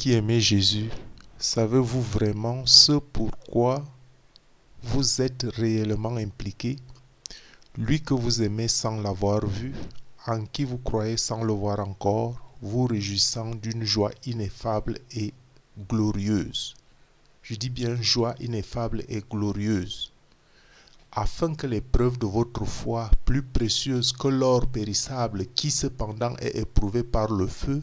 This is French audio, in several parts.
qui aimez Jésus, savez-vous vraiment ce pourquoi vous êtes réellement impliqué? Lui que vous aimez sans l'avoir vu, en qui vous croyez sans le voir encore, vous réjouissant d'une joie ineffable et glorieuse. Je dis bien joie ineffable et glorieuse. Afin que l'épreuve de votre foi, plus précieuse que l'or périssable qui cependant est éprouvé par le feu,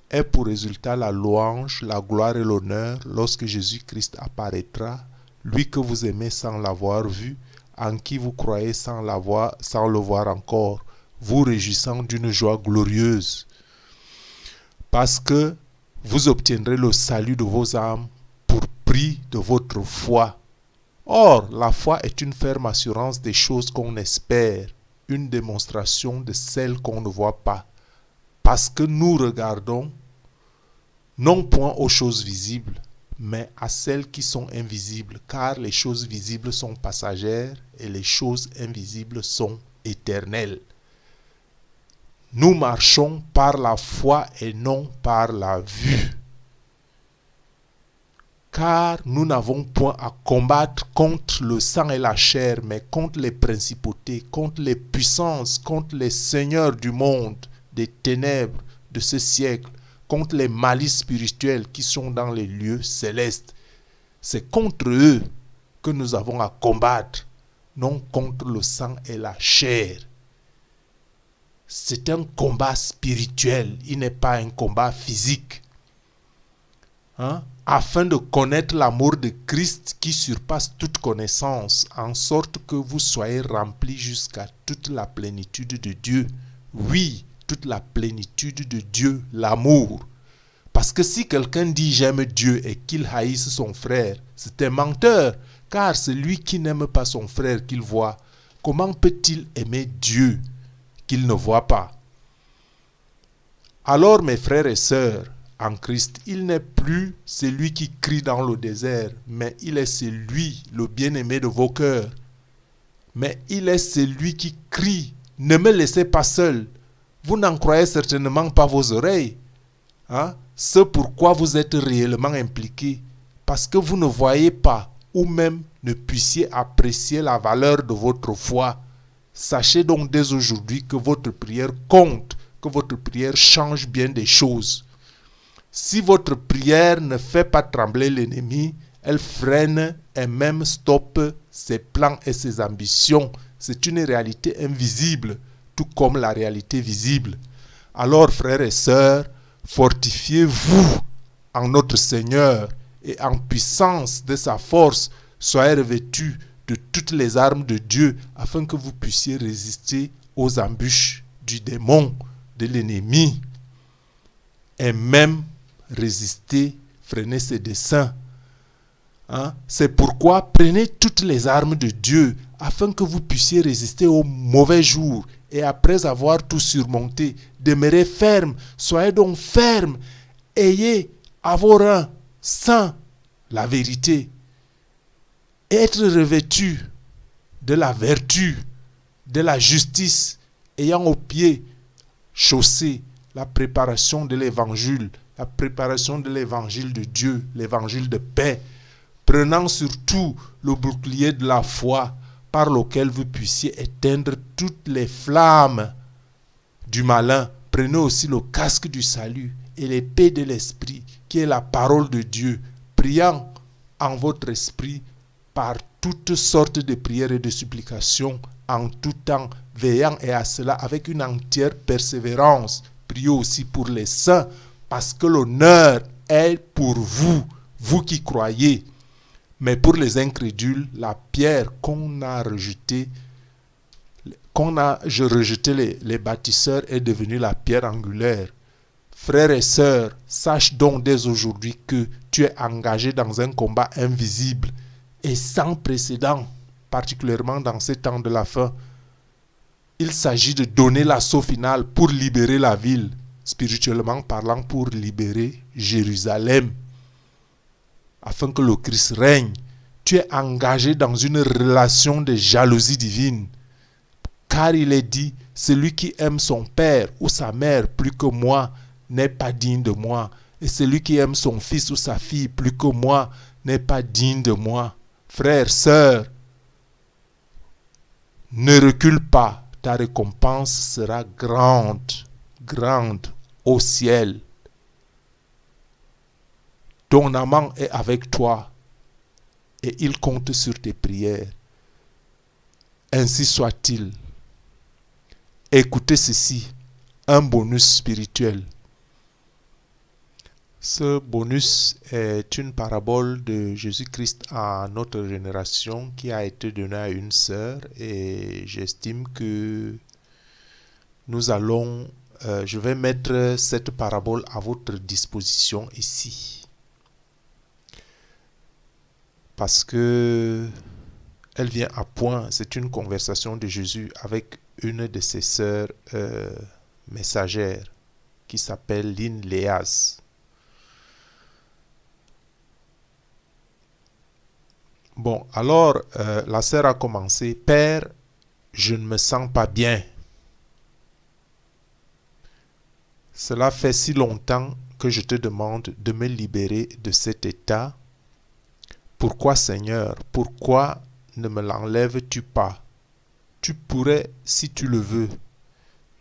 ait pour résultat la louange, la gloire et l'honneur lorsque Jésus-Christ apparaîtra, lui que vous aimez sans l'avoir vu, en qui vous croyez sans le voir encore, vous réjouissant d'une joie glorieuse. Parce que vous obtiendrez le salut de vos âmes pour prix de votre foi. Or, la foi est une ferme assurance des choses qu'on espère, une démonstration de celles qu'on ne voit pas. Parce que nous regardons non point aux choses visibles, mais à celles qui sont invisibles, car les choses visibles sont passagères et les choses invisibles sont éternelles. Nous marchons par la foi et non par la vue. Car nous n'avons point à combattre contre le sang et la chair, mais contre les principautés, contre les puissances, contre les seigneurs du monde, des ténèbres de ce siècle, contre les malices spirituels qui sont dans les lieux célestes. C'est contre eux que nous avons à combattre, non contre le sang et la chair. C'est un combat spirituel, il n'est pas un combat physique. Afin de connaître l'amour de Christ qui surpasse toute connaissance, en sorte que vous soyez remplis jusqu'à toute la plénitude de Dieu. Oui, toute la plénitude de Dieu, l'amour. Parce que si quelqu'un dit j'aime Dieu et qu'il haïsse son frère, c'est un menteur, car c'est lui qui n'aime pas son frère qu'il voit. Comment peut-il aimer Dieu qu'il ne voit pas? Alors mes frères et sœurs, en Christ, il n'est plus celui qui crie dans le désert, mais il est celui, le bien-aimé de vos cœurs. Mais il est celui qui crie, ne me laissez pas seul. Vous n'en croyez certainement pas vos oreilles. C'est pourquoi vous êtes réellement impliqués, parce que vous ne voyez pas, ou même ne puissiez apprécier la valeur de votre foi. Sachez donc dès aujourd'hui que votre prière compte, que votre prière change bien des choses. Si votre prière ne fait pas trembler l'ennemi, elle freine et même stoppe ses plans et ses ambitions. C'est une réalité invisible, tout comme la réalité visible. Alors, frères et sœurs, fortifiez-vous en notre Seigneur et en puissance de sa force, soyez revêtus de toutes les armes de Dieu afin que vous puissiez résister aux embûches du démon, de l'ennemi et même résister, freiner ses desseins. C'est pourquoi prenez toutes les armes de Dieu afin que vous puissiez résister aux mauvais jours et après avoir tout surmonté, demeurez ferme. Soyez donc ferme. Ayez à vos reins saints la vérité. Et être revêtu de la vertu, de la justice, ayant aux pieds chaussés la préparation de l'évangile, la préparation de l'évangile de Dieu, l'évangile de paix, prenant surtout le bouclier de la foi par lequel vous puissiez éteindre toutes les flammes du malin. Prenez aussi le casque du salut et l'épée de l'esprit, qui est la parole de Dieu, priant en votre esprit par toutes sortes de prières et de supplications, en tout temps, veillant et à cela avec une entière persévérance. Priez aussi pour les saints, parce que l'honneur est pour vous, vous qui croyez. Mais pour les incrédules, la pierre qu'on a rejetée, les bâtisseurs, est devenue la pierre angulaire. Frères et sœurs, sache donc dès aujourd'hui que tu es engagé dans un combat invisible et sans précédent, particulièrement dans ces temps de la fin. Il s'agit de donner l'assaut final pour libérer la ville, spirituellement parlant, pour libérer Jérusalem, afin que le Christ règne. Tu es engagé dans une relation de jalousie divine, car il est dit, celui qui aime son père ou sa mère plus que moi n'est pas digne de moi, Et celui qui aime son fils ou sa fille plus que moi n'est pas digne de moi. Frère, sœur, ne recule pas. Ta récompense sera grande, grande au ciel. Ton amant est avec toi et il compte sur tes prières. Ainsi soit-il. Écoutez ceci, un bonus spirituel. Ce bonus est une parabole de Jésus-Christ à notre génération qui a été donnée à une sœur et j'estime que je vais mettre cette parabole à votre disposition ici. Parce que elle vient à point, c'est une conversation de Jésus avec une de ses sœurs messagères qui s'appelle Léas. Bon, alors la sœur a commencé. Père, je ne me sens pas bien. Cela fait si longtemps que je te demande de me libérer de cet état. Pourquoi, Seigneur, pourquoi ne me l'enlèves-tu pas? Tu pourrais si tu le veux.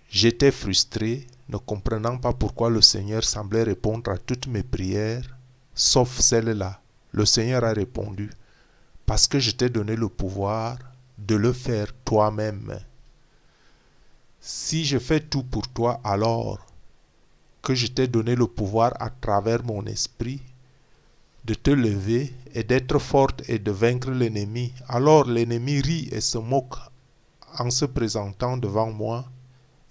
J'étais frustré, ne comprenant pas pourquoi le Seigneur semblait répondre à toutes mes prières, sauf celle-là. Le Seigneur a répondu, parce que je t'ai donné le pouvoir de le faire toi-même. Si je fais tout pour toi, alors que je t'ai donné le pouvoir à travers mon esprit de te lever et d'être forte et de vaincre l'ennemi, alors l'ennemi rit et se moque en se présentant devant moi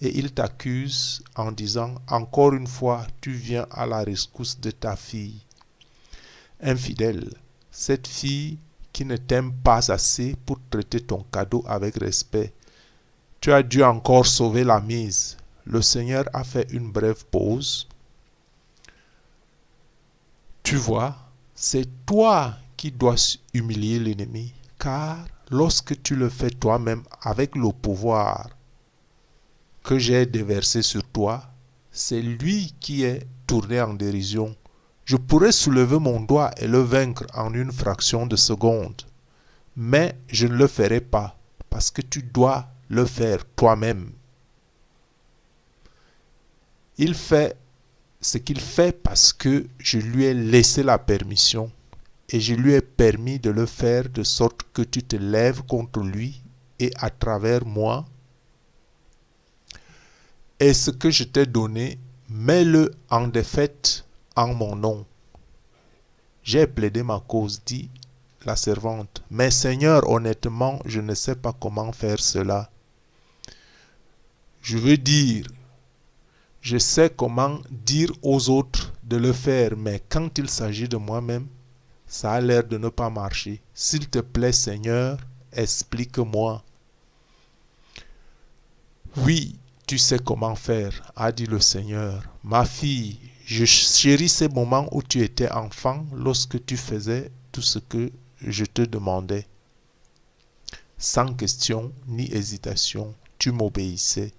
et il t'accuse en disant « Encore une fois, tu viens à la rescousse de ta fille. » Infidèle, cette fille qui ne t'aime pas assez pour traiter ton cadeau avec respect. Tu as dû encore sauver la mise. Le Seigneur a fait une brève pause. Tu vois, c'est toi qui dois humilier l'ennemi, car lorsque tu le fais toi-même avec le pouvoir que j'ai déversé sur toi, c'est lui qui est tourné en dérision. Je pourrais soulever mon doigt et le vaincre en une fraction de seconde, mais je ne le ferai pas, parce que tu dois le faire toi-même. Il fait ce qu'il fait parce que je lui ai laissé la permission et je lui ai permis de le faire de sorte que tu te lèves contre lui et à travers moi. Et ce que je t'ai donné, mets-le en défaite en mon nom. J'ai plaidé ma cause, dit la servante. Mais Seigneur, honnêtement, je ne sais pas comment faire cela. Je veux dire, je sais comment dire aux autres de le faire, mais quand il s'agit de moi-même, ça a l'air de ne pas marcher. S'il te plaît, Seigneur, explique-moi. Oui, tu sais comment faire, a dit le Seigneur. Ma fille, je chéris ces moments où tu étais enfant lorsque tu faisais tout ce que je te demandais. Sans question ni hésitation, tu m'obéissais.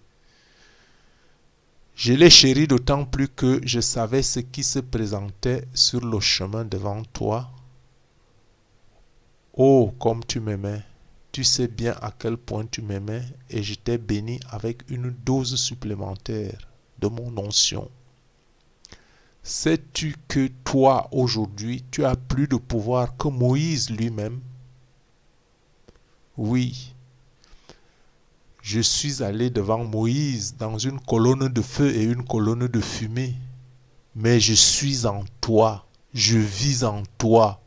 Je l'ai chéri d'autant plus que je savais ce qui se présentait sur le chemin devant toi. Oh, comme tu m'aimais! Tu sais bien à quel point tu m'aimais et je t'ai béni avec une dose supplémentaire de mon onction. Sais-tu que toi, aujourd'hui, tu as plus de pouvoir que Moïse lui-même? Oui, je suis allé devant Moïse dans une colonne de feu et une colonne de fumée, mais je suis en toi, je vis en toi.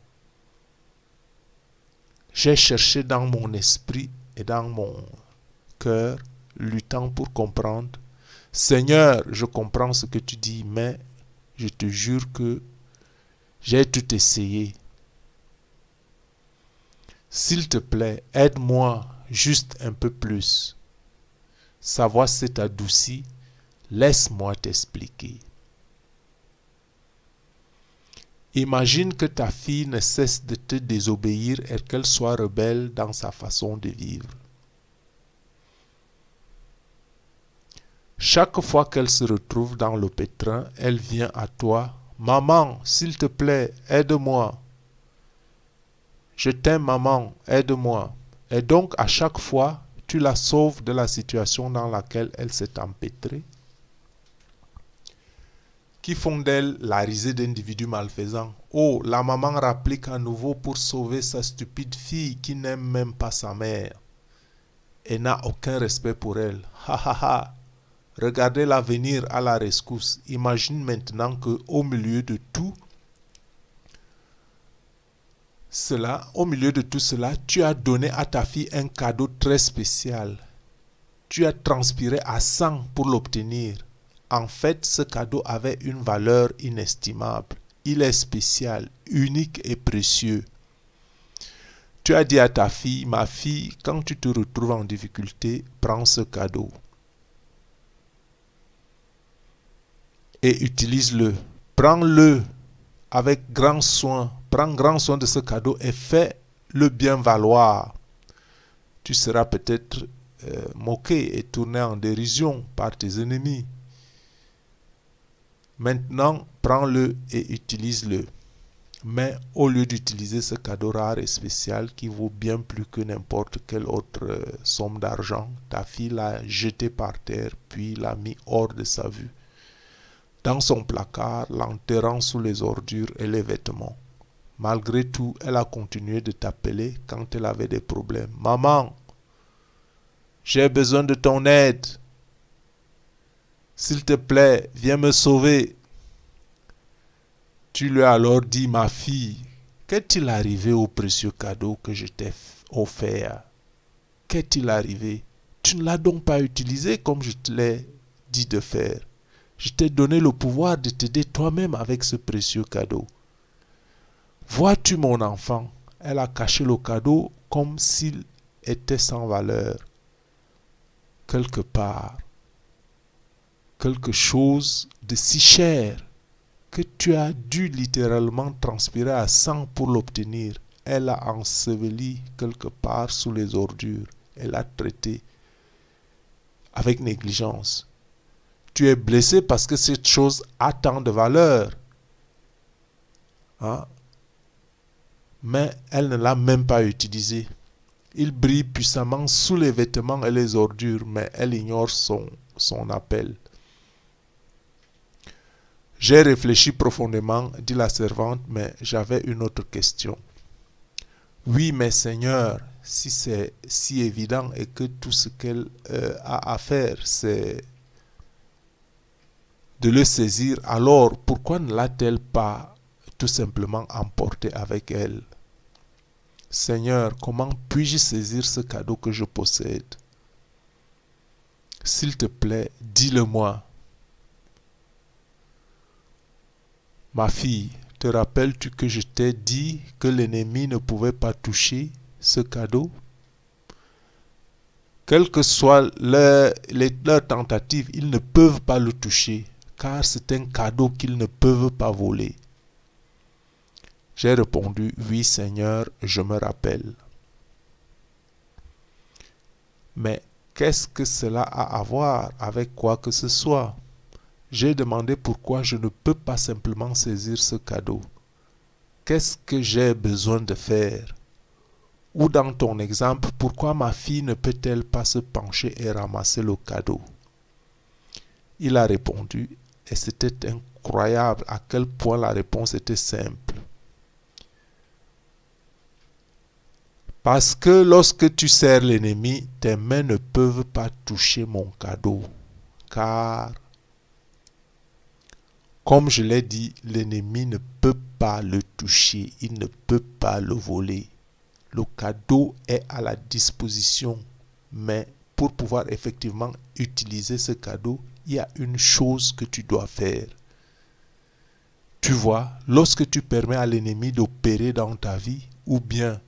J'ai cherché dans mon esprit et dans mon cœur, luttant pour comprendre. Seigneur, je comprends ce que tu dis, mais je te jure que j'ai tout essayé. S'il te plaît, aide-moi juste un peu plus. Sa voix s'est adoucie. Laisse-moi t'expliquer. Imagine que ta fille ne cesse de te désobéir et qu'elle soit rebelle dans sa façon de vivre. Chaque fois qu'elle se retrouve dans le pétrin, elle vient à toi Maman, s'il te plaît, aide-moi. Je t'aime, maman, aide-moi. Et donc, à chaque fois, tu la sauves de la situation dans laquelle elle s'est empêtrée, qui font d'elle la risée d'individus malfaisants. Oh, la maman rapplique à nouveau pour sauver sa stupide fille qui n'aime même pas sa mère et n'a aucun respect pour elle. Ha ha ha. Regardez l'avenir à la rescousse. Imagine maintenant que au milieu de tout cela, tu as donné à ta fille un cadeau très spécial. Tu as transpiré à 100 pour l'obtenir. En fait, ce cadeau avait une valeur inestimable. Il est spécial, unique et précieux. Tu as dit à ta fille, ma fille, quand tu te retrouves en difficulté, prends ce cadeau et utilise-le. Prends-le avec grand soin. Prends grand soin de ce cadeau et fais-le bien valoir. Tu seras peut-être moqué et tourné en dérision par tes ennemis. Maintenant, prends-le et utilise-le. Mais au lieu d'utiliser ce cadeau rare et spécial qui vaut bien plus que n'importe quelle autre somme d'argent, ta fille l'a jeté par terre puis l'a mis hors de sa vue, dans son placard, l'enterrant sous les ordures et les vêtements. Malgré tout, elle a continué de t'appeler quand elle avait des problèmes. « Maman, j'ai besoin de ton aide. S'il te plaît, viens me sauver. » Tu lui as alors dit, ma fille, qu'est-il arrivé au précieux cadeau que je t'ai offert? Qu'est-il arrivé? Tu ne l'as donc pas utilisé comme je te l'ai dit de faire. Je t'ai donné le pouvoir de t'aider toi-même avec ce précieux cadeau. Vois-tu mon enfant? Elle a caché le cadeau comme s'il était sans valeur. Quelque part, quelque chose de si cher que tu as dû littéralement transpirer à 100 pour l'obtenir. Elle l'a enseveli quelque part sous les ordures. Elle l'a traité avec négligence. Tu es blessé parce que cette chose a tant de valeur. Hein? Mais elle ne l'a même pas utilisé. Il brille puissamment sous les vêtements et les ordures, mais elle ignore son appel. J'ai réfléchi profondément, dit la servante, mais j'avais une autre question. Oui, mais Seigneur, si c'est si évident et que tout ce qu'elle a à faire, c'est de le saisir, alors pourquoi ne l'a-t-elle pas tout simplement emporté avec elle? Seigneur, comment puis-je saisir ce cadeau que je possède? S'il te plaît, dis-le-moi. Ma fille, te rappelles-tu que je t'ai dit que l'ennemi ne pouvait pas toucher ce cadeau? Quelle que soit leur tentative, ils ne peuvent pas le toucher, car c'est un cadeau qu'ils ne peuvent pas voler. J'ai répondu, oui Seigneur, je me rappelle. Mais qu'est-ce que cela a à voir avec quoi que ce soit? J'ai demandé pourquoi je ne peux pas simplement saisir ce cadeau. Qu'est-ce que j'ai besoin de faire? Ou dans ton exemple, pourquoi ma fille ne peut-elle pas se pencher et ramasser le cadeau? Il a répondu, et c'était incroyable à quel point la réponse était simple. Parce que lorsque tu sers l'ennemi, tes mains ne peuvent pas toucher mon cadeau. Car, comme je l'ai dit, l'ennemi ne peut pas le toucher, il ne peut pas le voler. Le cadeau est à la disposition, mais pour pouvoir effectivement utiliser ce cadeau, il y a une chose que tu dois faire. Tu vois, lorsque tu permets à l'ennemi d'opérer dans ta vie, ou bien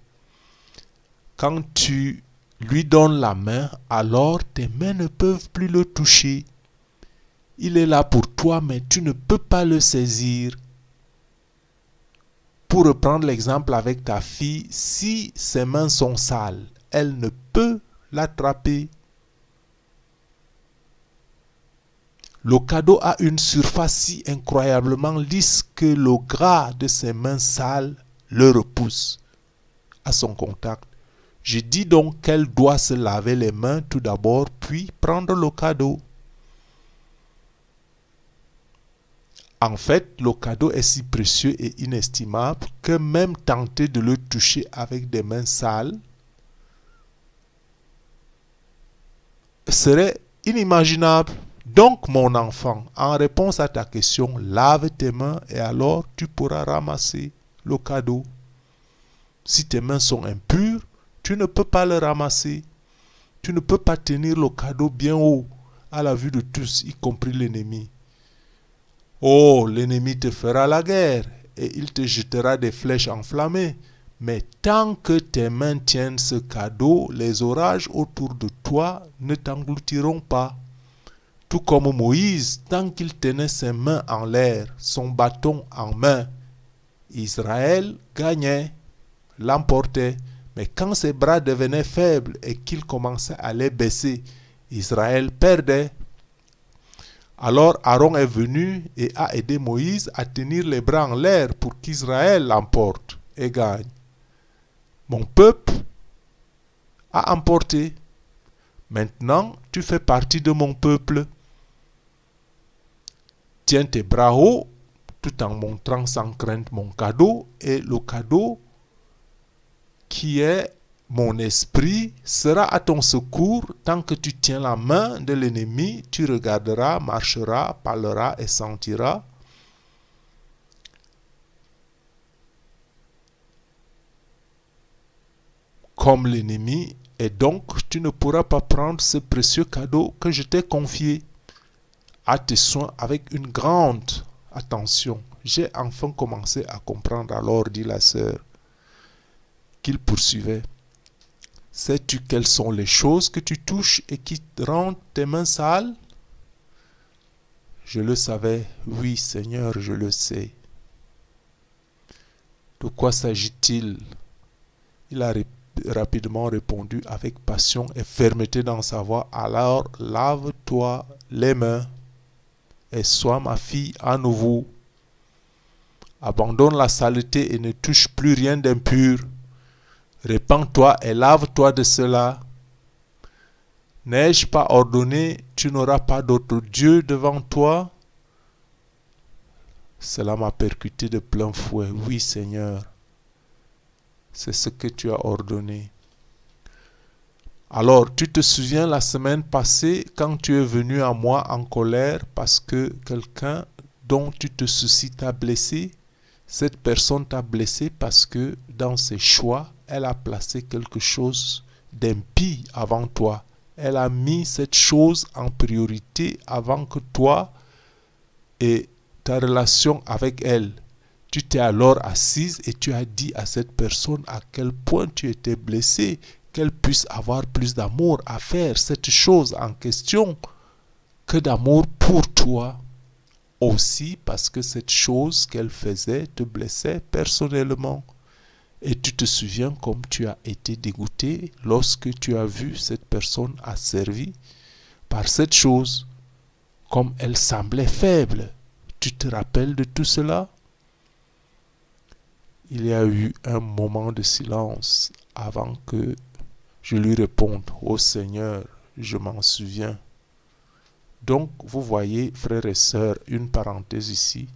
quand tu lui donnes la main, alors tes mains ne peuvent plus le toucher. Il est là pour toi, mais tu ne peux pas le saisir. Pour reprendre l'exemple avec ta fille, si ses mains sont sales, elle ne peut l'attraper. Le cadeau a une surface si incroyablement lisse que le gras de ses mains sales le repousse à son contact. Je dis donc qu'elle doit se laver les mains tout d'abord, puis prendre le cadeau. En fait, le cadeau est si précieux et inestimable que même tenter de le toucher avec des mains sales serait inimaginable. Donc, mon enfant, en réponse à ta question, lave tes mains et alors tu pourras ramasser le cadeau. Si tes mains sont impures, tu ne peux pas le ramasser. Tu ne peux pas tenir le cadeau bien haut à la vue de tous, y compris l'ennemi. Oh, l'ennemi te fera la guerre et il te jetera des flèches enflammées. Mais tant que tes mains tiennent ce cadeau, les orages autour de toi ne t'engloutiront pas. Tout comme Moïse, tant qu'il tenait ses mains en l'air, son bâton en main, Israël gagnait, l'emportait. Mais quand ses bras devenaient faibles et qu'il commençait à les baisser, Israël perdait. Alors Aaron est venu et a aidé Moïse à tenir les bras en l'air pour qu'Israël l'emporte et gagne. Mon peuple a emporté. Maintenant, tu fais partie de mon peuple. Tiens tes bras hauts tout en montrant sans crainte mon cadeau, et le cadeau qui est mon esprit sera à ton secours. Tant que tu tiens la main de l'ennemi, tu regarderas, marcheras, parleras et sentiras. Comme l'ennemi, et donc tu ne pourras pas prendre ce précieux cadeau que je t'ai confié. À tes soins avec une grande attention. J'ai enfin commencé à comprendre alors, dit la sœur, qu'il poursuivait. Sais-tu quelles sont les choses que tu touches et qui rendent tes mains sales? Je le savais. Oui, Seigneur, je le sais. De quoi s'agit-il? Il a rapidement répondu avec passion et fermeté dans sa voix. Alors, lave-toi les mains et sois ma fille à nouveau. Abandonne la saleté et ne touche plus rien d'impur. Répands-toi et lave-toi de cela. N'ai-je pas ordonné, tu n'auras pas d'autre Dieu devant toi? Cela m'a percuté de plein fouet. Oui, Seigneur, c'est ce que tu as ordonné. Alors, tu te souviens la semaine passée quand tu es venu à moi en colère parce que quelqu'un dont tu te soucies t'a blessé? Cette personne t'a blessé parce que dans ses choix, elle a placé quelque chose d'impie avant toi. Elle a mis cette chose en priorité avant que toi et ta relation avec elle. Tu t'es alors assise et tu as dit à cette personne à quel point tu étais blessé, qu'elle puisse avoir plus d'amour à faire cette chose en question que d'amour pour toi. Aussi parce que cette chose qu'elle faisait te blessait personnellement. Et tu te souviens comme tu as été dégoûté lorsque tu as vu cette personne asservie par cette chose, comme elle semblait faible. Tu te rappelles de tout cela? Il y a eu un moment de silence avant que je lui réponde. Oh Seigneur, je m'en souviens. Donc, vous voyez, frères et sœurs, une parenthèse ici,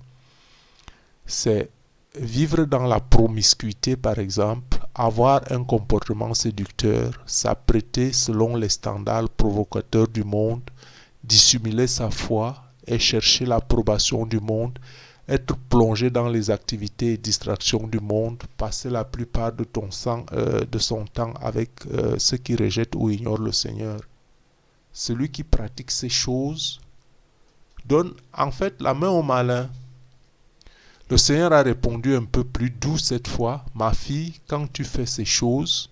c'est vivre dans la promiscuité, par exemple, avoir un comportement séducteur, s'apprêter selon les standards provocateurs du monde, dissimuler sa foi et chercher l'approbation du monde, être plongé dans les activités et distractions du monde, passer la plupart de son temps avec ceux qui rejettent ou ignorent le Seigneur. Celui qui pratique ces choses donne en fait la main au malin. Le Seigneur a répondu un peu plus doux cette fois. Ma fille, quand tu fais ces choses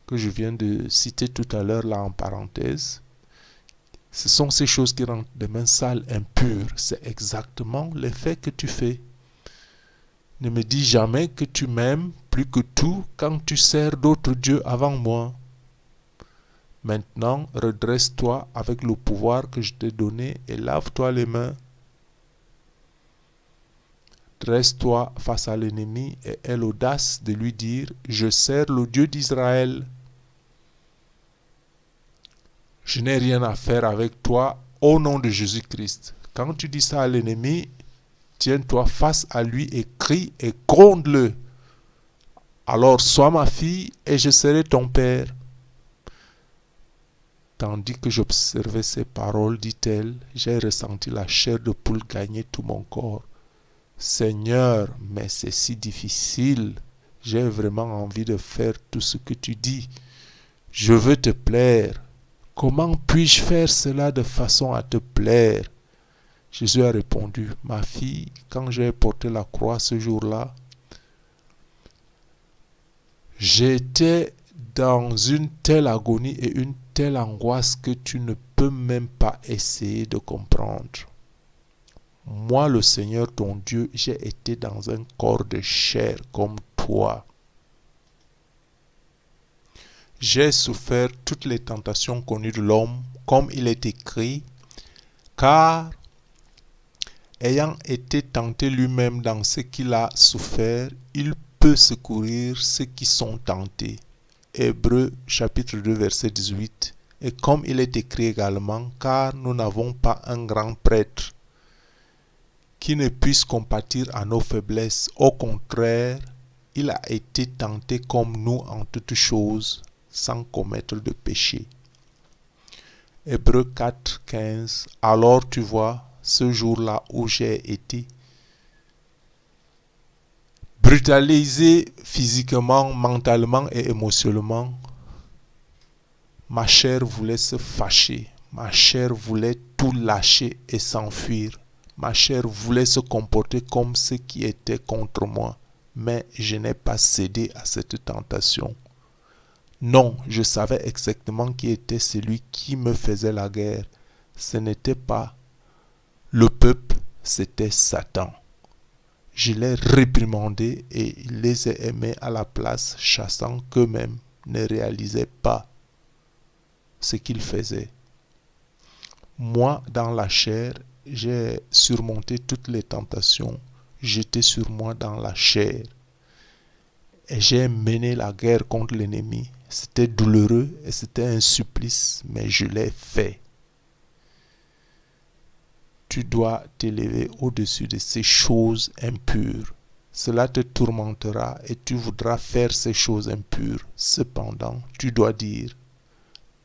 que je viens de citer tout à l'heure là en parenthèse, ce sont ces choses qui rendent des mains sales, impures. C'est exactement l'effet que tu fais. Ne me dis jamais que tu m'aimes plus que tout quand tu sers d'autres dieux avant moi. Maintenant, redresse-toi avec le pouvoir que je t'ai donné et lave-toi les mains. Dresse-toi face à l'ennemi et aie l'audace de lui dire « Je sers le Dieu d'Israël. Je n'ai rien à faire avec toi au nom de Jésus-Christ. » Quand tu dis ça à l'ennemi, tiens-toi face à lui et crie et gronde-le. Alors sois ma fille et je serai ton père. Tandis que j'observais ces paroles, dit-elle, j'ai ressenti la chair de poule gagner tout mon corps. Seigneur, mais c'est si difficile. J'ai vraiment envie de faire tout ce que tu dis. Je veux te plaire. Comment puis-je faire cela de façon à te plaire? Jésus a répondu, ma fille, quand j'ai porté la croix ce jour-là, j'étais dans une telle agonie et une telle angoisse que tu ne peux même pas essayer de comprendre. Moi, le Seigneur ton Dieu, j'ai été dans un corps de chair comme toi. J'ai souffert toutes les tentations connues de l'homme, comme il est écrit, car, ayant été tenté lui-même dans ce qu'il a souffert, il peut secourir ceux qui sont tentés. Hébreux chapitre 2 verset 18. Et comme il est écrit également, car nous n'avons pas un grand prêtre qui ne puisse compatir à nos faiblesses. Au contraire, il a été tenté comme nous en toutes choses, sans commettre de péché. Hébreux 4, 15. Alors tu vois, ce jour-là où j'ai été brutalisé physiquement, mentalement et émotionnellement, ma chair voulait se fâcher, ma chair voulait tout lâcher et s'enfuir. Ma chair voulait se comporter comme ceux qui étaient contre moi, mais je n'ai pas cédé à cette tentation. Non, je savais exactement qui était celui qui me faisait la guerre. Ce n'était pas le peuple, c'était Satan. Je les réprimandais et les ai aimés à la place, chassant qu'eux-mêmes ne réalisaient pas ce qu'ils faisaient. Moi, dans la chair, j'ai surmonté toutes les tentations jetées sur moi dans la chair. Et j'ai mené la guerre contre l'ennemi. C'était douloureux et c'était un supplice, mais je l'ai fait. Tu dois t'élever au-dessus de ces choses impures. Cela te tourmentera et tu voudras faire ces choses impures. Cependant, tu dois dire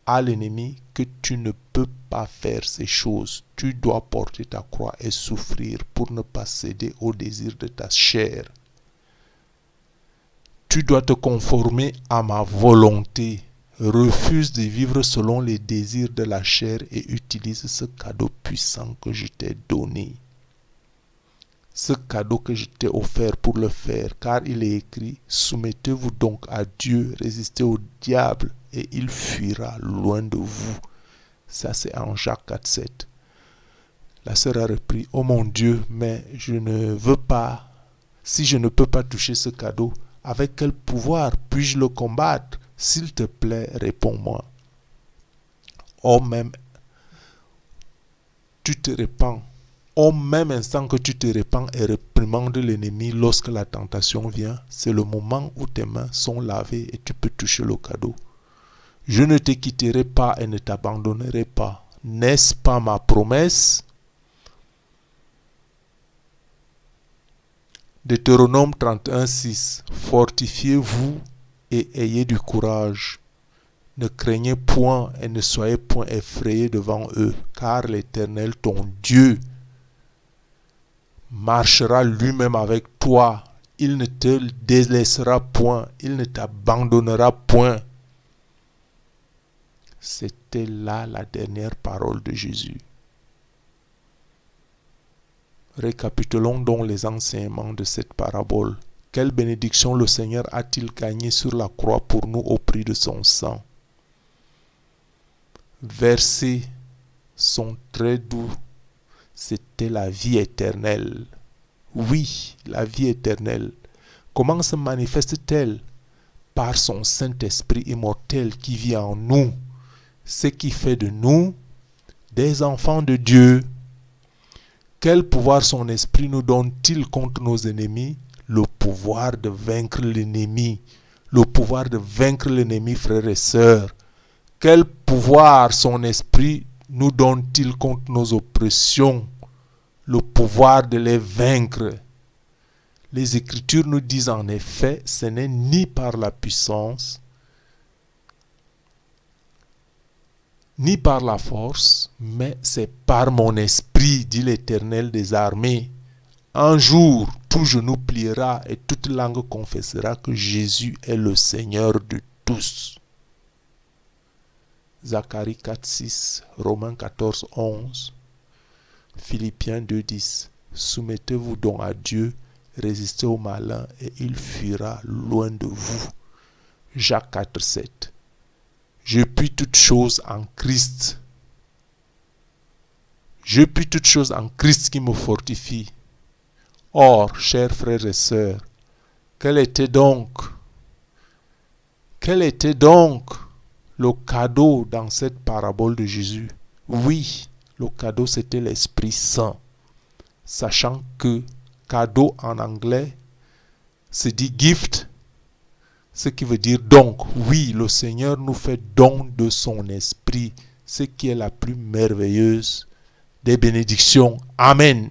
à l'ennemi que tu ne peux pas faire ces choses. Tu dois porter ta croix et souffrir pour ne pas céder au désir de ta chair. Tu dois te conformer à ma volonté. Refuse de vivre selon les désirs de la chair et utilise ce cadeau puissant que je t'ai donné. Ce cadeau que je t'ai offert pour le faire, car il est écrit, soumettez-vous donc à Dieu, résistez au diable et il fuira loin de vous. Ça c'est en Jacques 4, 7. La sœur a repris, oh mon Dieu, mais je ne veux pas, si je ne peux pas toucher ce cadeau, avec quel pouvoir puis-je le combattre? S'il te plaît, réponds-moi. Au même instant que tu te répands et réprimandes l'ennemi lorsque la tentation vient, c'est le moment où tes mains sont lavées et tu peux toucher le cadeau. Je ne te quitterai pas et ne t'abandonnerai pas. N'est-ce pas ma promesse? Deutéronome 31, 6. Fortifiez-vous et ayez du courage. Ne craignez point et ne soyez point effrayés devant eux, car l'Éternel, ton Dieu, marchera lui-même avec toi. Il ne te délaissera point, il ne t'abandonnera point. C'était là la dernière parole de Jésus. Récapitulons donc les enseignements de cette parabole. Quelle bénédiction le Seigneur a-t-il gagné sur la croix pour nous au prix de son sang? Versets sont très doux. C'était la vie éternelle. Oui, la vie éternelle. Comment se manifeste-t-elle? Par son Saint-Esprit immortel qui vit en nous. ce qui fait de nous des enfants de Dieu. Quel pouvoir son esprit nous donne-t-il contre nos ennemis? Le pouvoir de vaincre l'ennemi. Le pouvoir de vaincre l'ennemi, frères et sœurs. Quel pouvoir son esprit nous donne-t-il contre nos oppressions? Le pouvoir de les vaincre. Les Écritures nous disent en effet, ce n'est ni par la puissance, ni par la force, mais c'est par mon esprit, dit l'Éternel des armées. Un jour, tout genou pliera et toute langue confessera que Jésus est le Seigneur de tous. Zacharie 4:6, Romains 14:11, Philippiens 2:10. Soumettez-vous donc à Dieu, résistez au malin et il fuira loin de vous. Jacques 4:7. Je puis toutes choses en Christ. Je puis toutes choses en Christ qui me fortifie. Or, chers frères et sœurs, quel était donc le cadeau dans cette parabole de Jésus? Oui, le cadeau c'était l'Esprit Saint. Sachant que cadeau en anglais se dit gift, ce qui veut dire donc. Oui, le Seigneur nous fait don de son Esprit, ce qui est la plus merveilleuse des bénédictions. Amen.